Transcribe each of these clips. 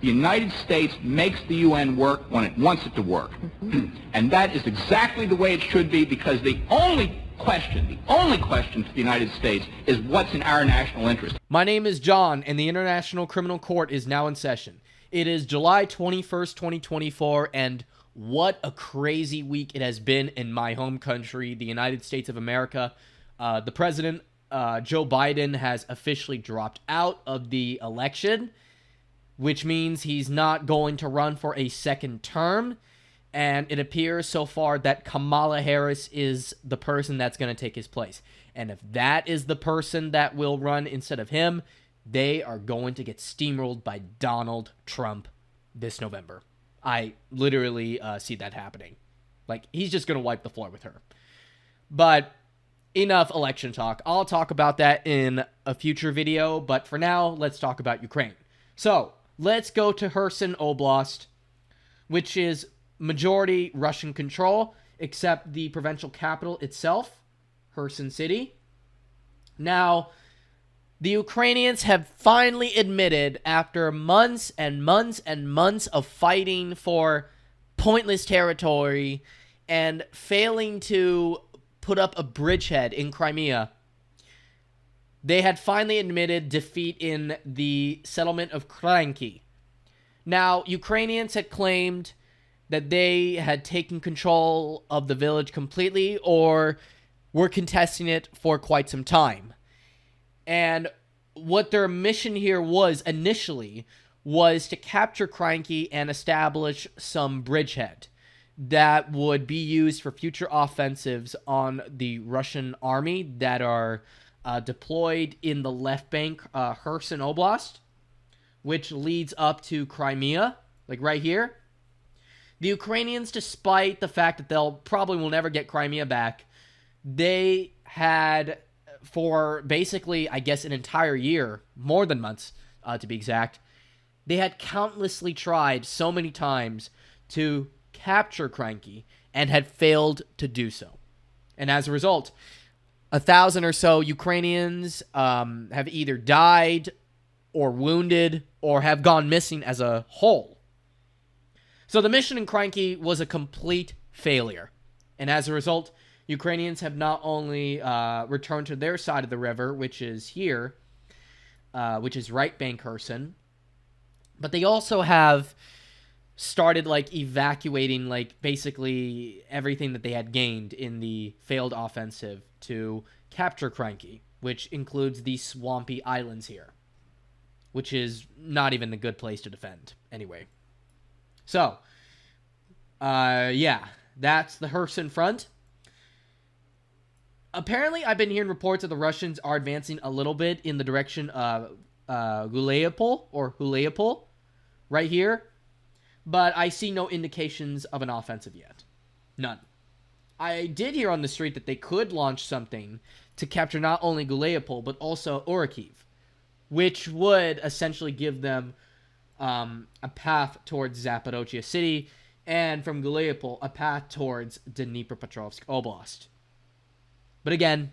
The United States makes the UN work when it wants it to work. And that is exactly the way it should be, because the only question for the United States is what's in our national interest. My name is John, and the International Criminal Court is now in session. It is July 21st, 2024, and what a crazy week it has been in my home country, the United States of America. The president, Joe Biden, has officially dropped out of the election, which means he's not going to run for a second term. And it appears so far that Kamala Harris is the person that's going to take his place. And if that is the person that will run instead of him, they are going to get steamrolled by Donald Trump this November. I literally see that happening. Like, he's just going to wipe the floor with her. But enough election talk. I'll talk about that in a future video. But for now, let's talk about Ukraine. So, let's go to Kherson Oblast, which is majority Russian control, except the provincial capital itself, Kherson City. Now, the Ukrainians have finally admitted, after months and months and months of fighting for pointless territory and failing to put up a bridgehead in Crimea, they had finally admitted defeat in the settlement of Kranki. Now, Ukrainians had claimed that they had taken control of the village completely or were contesting it for quite some time. And what their mission here was initially was to capture Kranki and establish some bridgehead that would be used for future offensives on the Russian army that are deployed in the left bank, Kherson Oblast, which leads up to Crimea, like right here. The Ukrainians, despite the fact that they'll probably will never get Crimea back, they had, for basically, I guess, an entire year, more than months to be exact, they had countlessly tried so many times to capture Kranki and had failed to do so. And as a result, 1,000 or so Ukrainians have either died or wounded or have gone missing as a whole. So the mission in Kranki was a complete failure. And as a result, Ukrainians have not only returned to their side of the river, which is here, which is right bank Kherson, but they also have started like evacuating like basically everything that they had gained in the failed offensive to capture Kranki, which includes these swampy islands here, which is not even a good place to defend anyway. So, yeah, that's the Kherson front. Apparently, I've been hearing reports that the Russians are advancing a little bit in the direction of Gulaipol, right here. But I see no indications of an offensive yet. None. I did hear on the street that they could launch something to capture not only Gulaipol, but also Orikhiv, which would essentially give them a path towards Zaporozhye City, and from Gulaipol, a path towards Dnipropetrovsk Oblast. But again,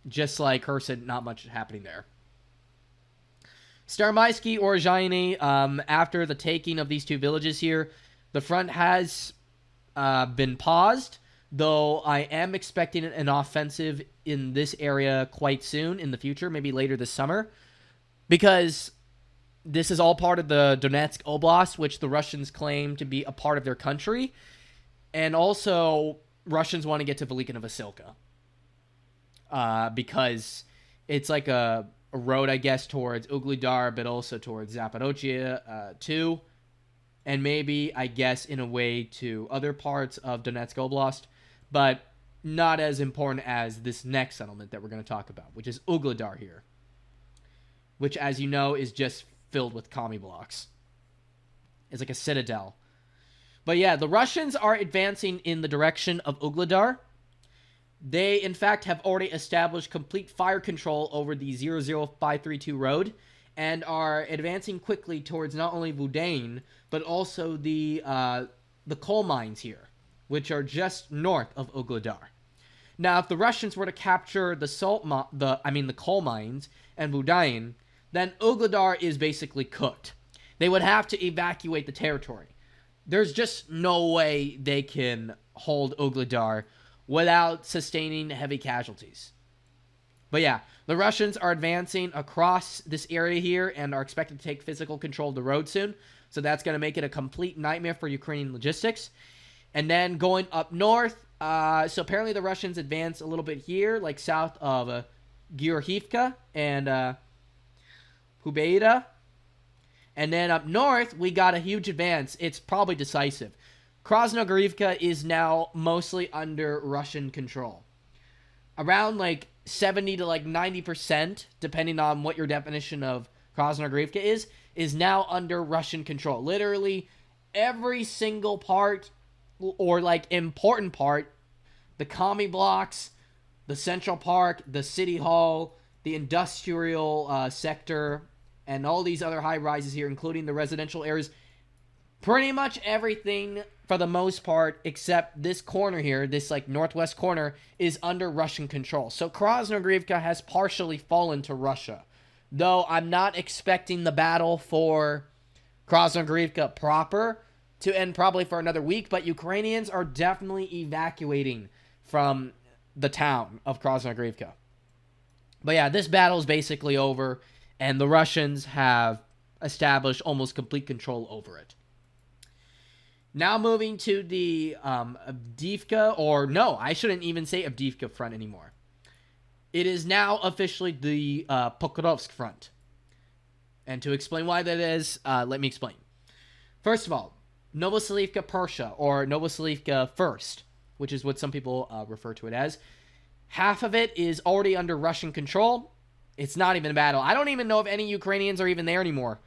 just like Kherson, not much happening there. Staromaysky or Zhainy, after the taking of these two villages here, the front has been paused, though I am expecting an offensive in this area quite soon in the future, maybe later this summer, because this is all part of the Donetsk Oblast, which the Russians claim to be a part of their country. And also, Russians want to get to Velika Novosilka. Because it's like a road, I guess, towards Ugledar, but also towards Zaporozhye, too. And maybe, I guess, in a way to other parts of Donetsk Oblast. But not as important as this next settlement that we're going to talk about, which is Ugledar here. Which, as you know, is just filled with commie blocks. It's like a citadel. But yeah, the Russians are advancing in the direction of Ugledar. They, in fact, have already established complete fire control over the 00532 road and are advancing quickly towards not only Vudain, but also the coal mines here, which are just north of Ugledar. Now, if the Russians were to capture the coal mines and Vudain, then Ugledar is basically cooked. they would have to evacuate the territory. There's just no way they can hold Ugledar without sustaining heavy casualties. But yeah, the Russians are advancing across this area here and are expected to take physical control of the road soon. So that's going to make it a complete nightmare for Ukrainian logistics. And then going up north, so apparently the Russians advance a little bit here, like south of Georgivka and Hubeida. And then up north, we got a huge advance. It's probably decisive. KRASNOGORIVKA is now mostly under Russian control. Around like 70 to like 90%, depending on what your definition of KRASNOGORIVKA is now under Russian control. Literally every single part or like important part, the commie blocks, the Central Park, the City Hall, the industrial sector, and all these other high rises here, including the residential areas, pretty much everything for the most part, except this corner here, this like northwest corner, is under Russian control. So KRASNOGORIVKA has partially fallen to Russia. Though I'm not expecting the battle for KRASNOGORIVKA proper to end probably for another week, but Ukrainians are definitely evacuating from the town of KRASNOGORIVKA. But yeah, this battle is basically over, and the Russians have established almost complete control over it. Now moving to the Avdiivka, or no, I shouldn't even say Avdiivka front anymore. It is now officially the Pokrovsk front. And to explain why that is, let me explain. First of all, Novoselivka Persha, or Novoselivka First, which is what some people refer to it as. Half of it is already under Russian control. It's not even a battle. I don't even know if any Ukrainians are even there anymore.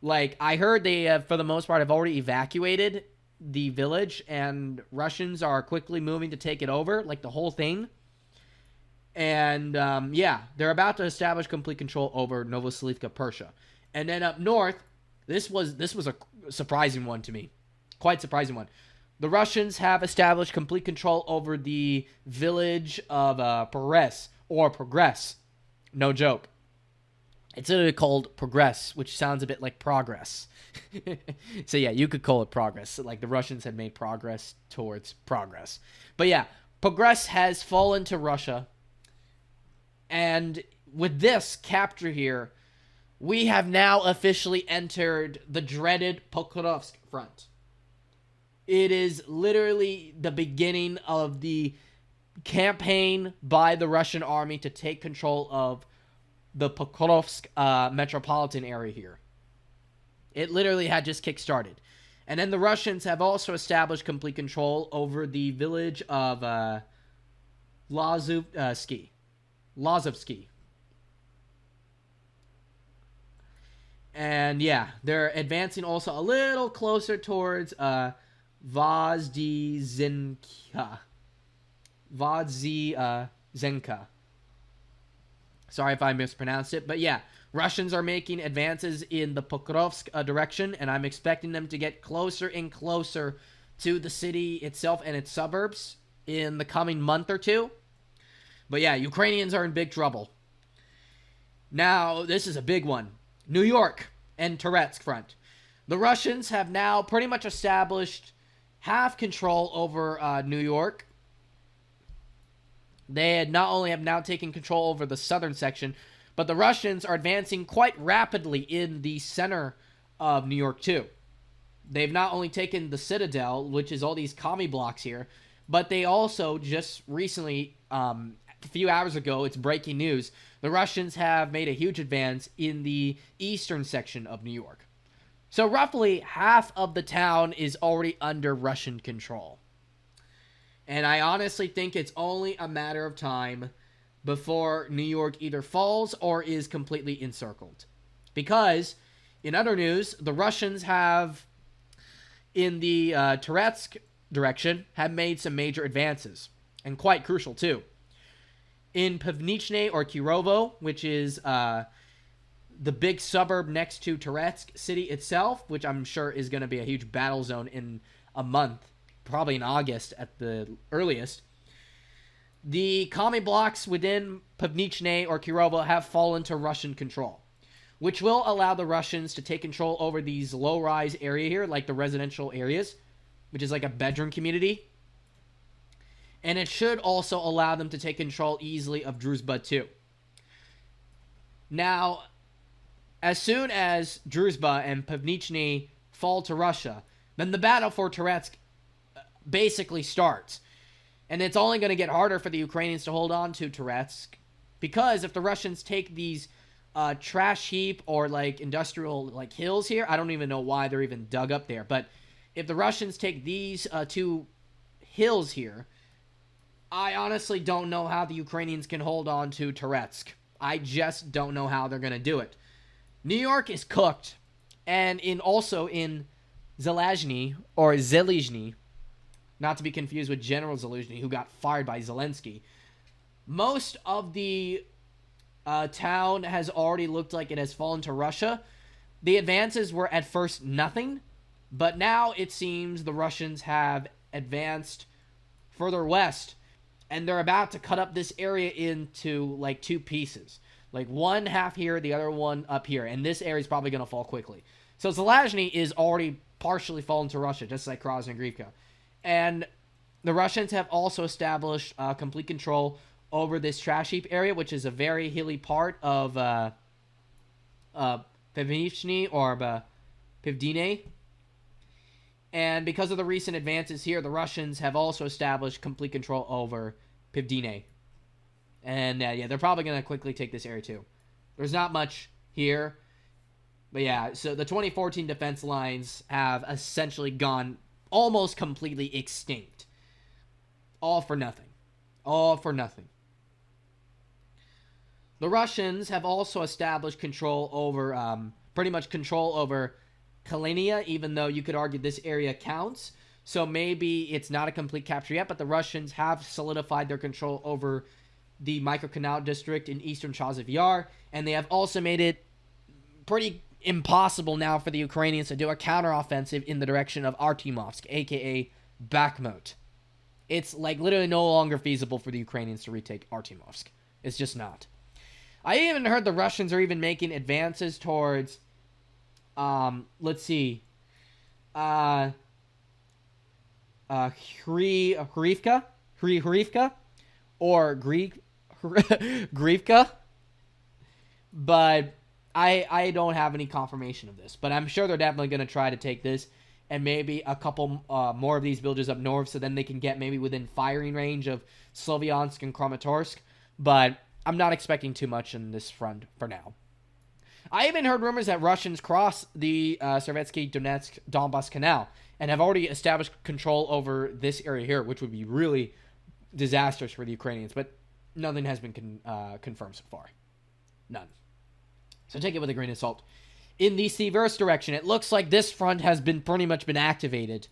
Like, I heard they, for the most part, have already evacuated the village, and Russians are quickly moving to take it over, like the whole thing. And, yeah, they're about to establish complete control over Novoselivka Persha. And then up north, this was a surprising one to me. Quite surprising one. The Russians have established complete control over the village of Progress, or Progress. No joke. It's literally called Progress, which sounds a bit like progress. So yeah, you could call it progress. Like the Russians had made progress towards progress. But yeah, Progress has fallen to Russia. And with this capture here, we have now officially entered the dreaded Pokrovsk front. It is literally the beginning of the campaign by the Russian army to take control of the Pokrovsk metropolitan area here. It literally had just kick-started. And then the Russians have also established complete control over the village of Lazovsky. And yeah, they're advancing also a little closer towards Vozdzenka. Sorry if I mispronounced it, but yeah, Russians are making advances in the Pokrovsk direction, and I'm expecting them to get closer and closer to the city itself and its suburbs in the coming month or two. But yeah, Ukrainians are in big trouble. Now, this is a big one. New York and Toretsk front. The Russians have now pretty much established half control over New York. They had not only have now taken control over the southern section, but the Russians are advancing quite rapidly in the center of New York too. They've not only taken the Citadel, which is all these commie blocks here, but they also just recently, a few hours ago, it's breaking news, the Russians have made a huge advance in the eastern section of New York. So roughly half of the town is already under Russian control. And I honestly think it's only a matter of time before New York either falls or is completely encircled. Because, in other news, the Russians have, in the Toretsk direction, have made some major advances. And quite crucial, too. In Pivnichne or Kirovo, which is the big suburb next to Toretsk city itself, which I'm sure is going to be a huge battle zone in a month, probably in August at the earliest, the commie blocks within Pivnichne or Kirovo have fallen to Russian control, which will allow the Russians to take control over these low-rise area here, like the residential areas, which is like a bedroom community. And it should also allow them to take control easily of Druzhba too. Now, as soon as Druzhba and Pivnichny fall to Russia, then the battle for Toretsk basically starts. And it's only going to get harder for the Ukrainians to hold on to Toretsk, because if the Russians take these trash heap or like industrial like hills here, I don't even know why they're even dug up there, but if the Russians take these two hills here, I honestly don't know how the Ukrainians can hold on to Toretsk. I just don't know how they're going to do it. New York is cooked. And also in Zelazny, or Zelizhny, not to be confused with General Zelensky, who got fired by Zelensky, most of the town has already looked like it has fallen to Russia. The advances were at first nothing, but now it seems the Russians have advanced further west, and they're about to cut up this area into like two pieces. Like one half here, the other one up here, and this area is probably going to fall quickly. So Zelazny is already partially fallen to Russia, just like Krasnogorivka. And the Russians have also established complete control over this trash heap area, which is a very hilly part of Pivnichny or Pivdine. And because of the recent advances here, the Russians have also established complete control over Pivdine. And yeah, they're probably going to quickly take this area too. There's not much here. But yeah, so the 2014 defense lines have essentially gone almost completely extinct. All for nothing. All for nothing. The Russians have also established control over, pretty much control over Kalenia, even though you could argue this area counts. So maybe it's not a complete capture yet, but the Russians have solidified their control over the Microcanal district in eastern Chasiv Yar, and they have also made it pretty impossible now for the Ukrainians to do a counteroffensive in the direction of Artyomovsk, aka Bakhmut. It's like literally no longer feasible for the Ukrainians to retake Artyomovsk. It's just not. I even heard the Russians are even making advances towards, let's see, Hrivka, or Grivka, but I don't have any confirmation of this, but I'm sure they're definitely going to try to take this and maybe a couple more of these villages up north, so then they can get maybe within firing range of Slovyansk and Kramatorsk, but I'm not expecting too much in this front for now. I even heard rumors that Russians cross the Sovietsky Donetsk-Donbass Canal and have already established control over this area here, which would be really disastrous for the Ukrainians, but nothing has been confirmed so far. None. So take it with a grain of salt. In the Siversk direction, it looks like this front has been pretty much been activated.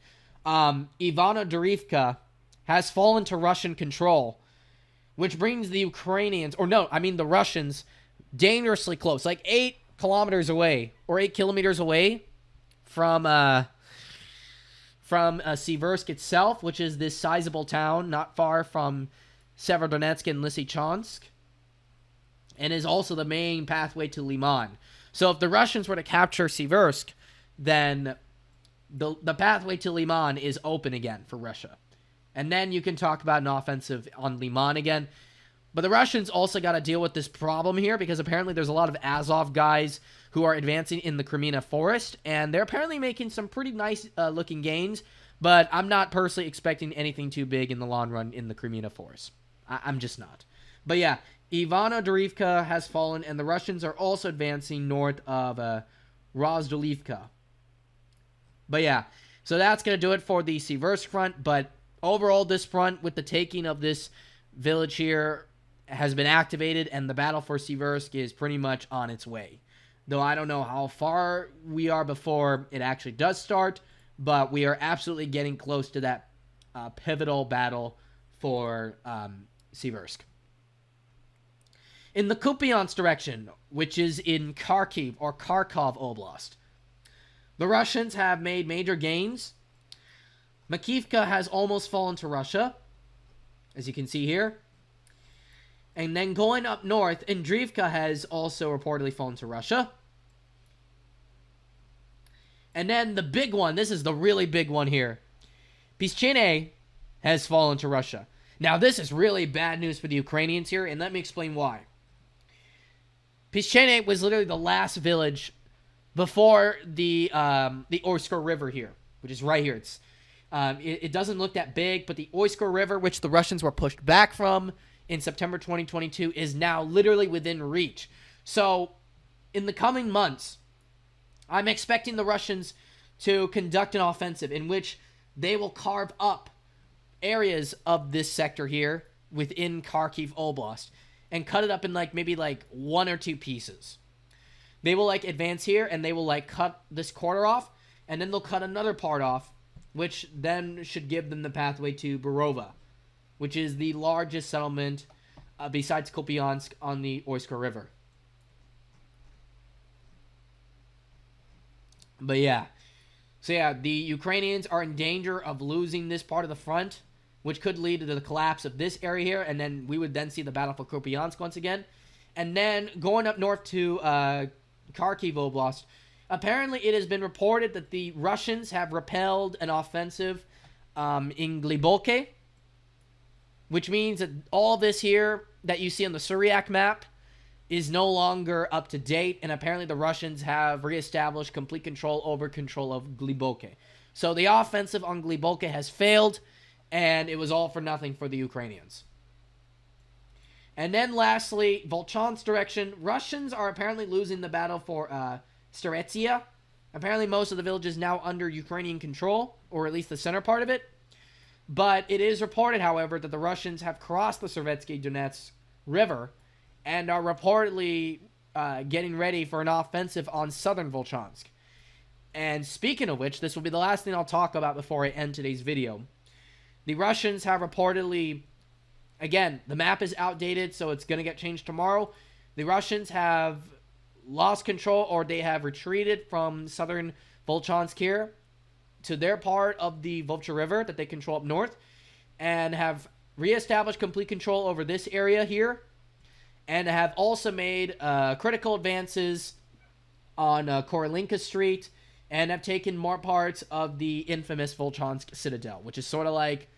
Ivano-Dorivka has fallen to Russian control, which brings the Ukrainians, or no, I mean the Russians, dangerously close, like 8 kilometers away, or 8 kilometers away from Siversk itself, which is this sizable town not far from Severodonetsk and Lysychansk, and is also the main pathway to Liman. So if the Russians were to capture Siversk, then the pathway to Liman is open again for Russia. And then you can talk about an offensive on Liman again. But the Russians also got to deal with this problem here, because apparently there's a lot of Azov guys who are advancing in the Crimea forest, and they're apparently making some pretty nice looking gains, but I'm not personally expecting anything too big in the long run in the Crimea forest. I'm just not. But yeah, Ivano-Dorivka has fallen, and the Russians are also advancing north of Rozdolivka. But yeah, so that's going to do it for the Siversk front, but overall this front, with the taking of this village here, has been activated, and the battle for Siversk is pretty much on its way. Though I don't know how far we are before it actually does start, but we are absolutely getting close to that pivotal battle for Siversk. In the Kupiansk direction, which is in Kharkiv or Kharkov Oblast, the Russians have made major gains. Makivka has almost fallen to Russia, as you can see here. And then going up north, Andriivka has also reportedly fallen to Russia. And then the big one, this is the really big one here. Piszczynę has fallen to Russia. Now, this is really bad news for the Ukrainians here, and let me explain why. Piszczynę was literally the last village before the Oyster River here, which is right here. It doesn't look that big, but the Oyster River, which the Russians were pushed back from in September 2022, is now literally within reach. So, in the coming months, I'm expecting the Russians to conduct an offensive in which they will carve up areas of this sector here within Kharkiv Oblast and cut it up in maybe 1 or 2 pieces. They will advance here and they will cut this quarter off, and then they'll cut another part off, which then should give them the pathway to Borova, which is the largest settlement besides Kupiansk on the Oyster River. But yeah. So yeah, the Ukrainians are in danger of losing this part of the front, which could lead to the collapse of this area here, and then we would then see the battle for Kupiansk once again. And then going up north to Kharkiv Oblast, apparently it has been reported that the Russians have repelled an offensive in Gliboke, which means that all this here that you see on the Syriac map is no longer up to date, and apparently the Russians have reestablished complete control of Gliboke. So the offensive on Gliboke has failed, and it was all for nothing for the Ukrainians. And then lastly, Volchansk direction. Russians are apparently losing the battle for Staretsia. Apparently most of the village is now under Ukrainian control, or at least the center part of it. But it is reported, however, that the Russians have crossed the Servetsky Donetsk River and are reportedly getting ready for an offensive on southern Volchansk. And speaking of which, this will be the last thing I'll talk about before I end today's video. The Russians have reportedly, again, the map is outdated, so it's going to get changed tomorrow. The Russians have lost control, or they have retreated from southern Volchansk here to their part of the Volcha River that they control up north, and have reestablished complete control over this area here, and have also made critical advances on Korolinka Street, and have taken more parts of the infamous Volchansk Citadel, which is sort of like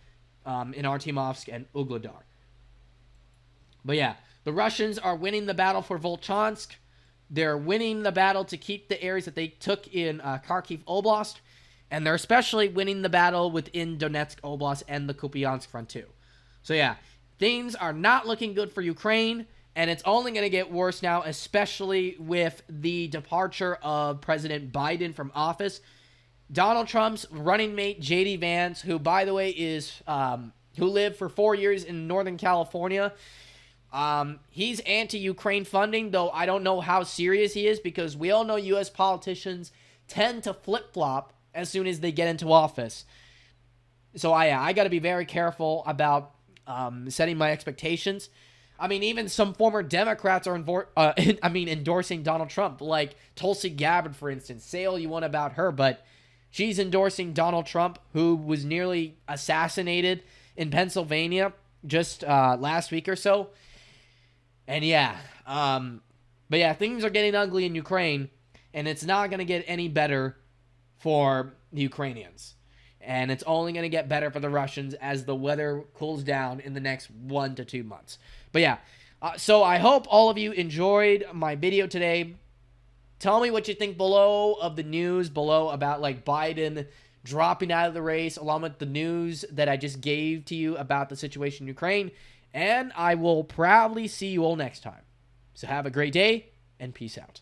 in Artyomovsk and Ugledar. But yeah, the Russians are winning the battle for Volchansk. They're winning the battle to keep the areas that they took in Kharkiv Oblast, and they're especially winning the battle within Donetsk Oblast and the Kupiansk front too. So yeah, things are not looking good for Ukraine, and it's only going to get worse now, especially with the departure of President Biden from office. Donald Trump's running mate, J.D. Vance, who, by the way, is who lived for 4 years in Northern California, he's anti-Ukraine funding, though I don't know how serious he is, because we all know U.S. politicians tend to flip-flop as soon as they get into office. So I got to be very careful about setting my expectations. I mean, even some former Democrats are endorsing Donald Trump, like Tulsi Gabbard, for instance. Say all you want about her, but she's endorsing Donald Trump, who was nearly assassinated in Pennsylvania just last week or so. And yeah, but yeah, things are getting ugly in Ukraine, and it's not going to get any better for the Ukrainians. And it's only going to get better for the Russians as the weather cools down in the next 1 to 2 months. But yeah, so I hope all of you enjoyed my video today. Tell me what you think below of the news below about Biden dropping out of the race, along with the news that I just gave to you about the situation in Ukraine. And I will probably see you all next time. So have a great day, and peace out.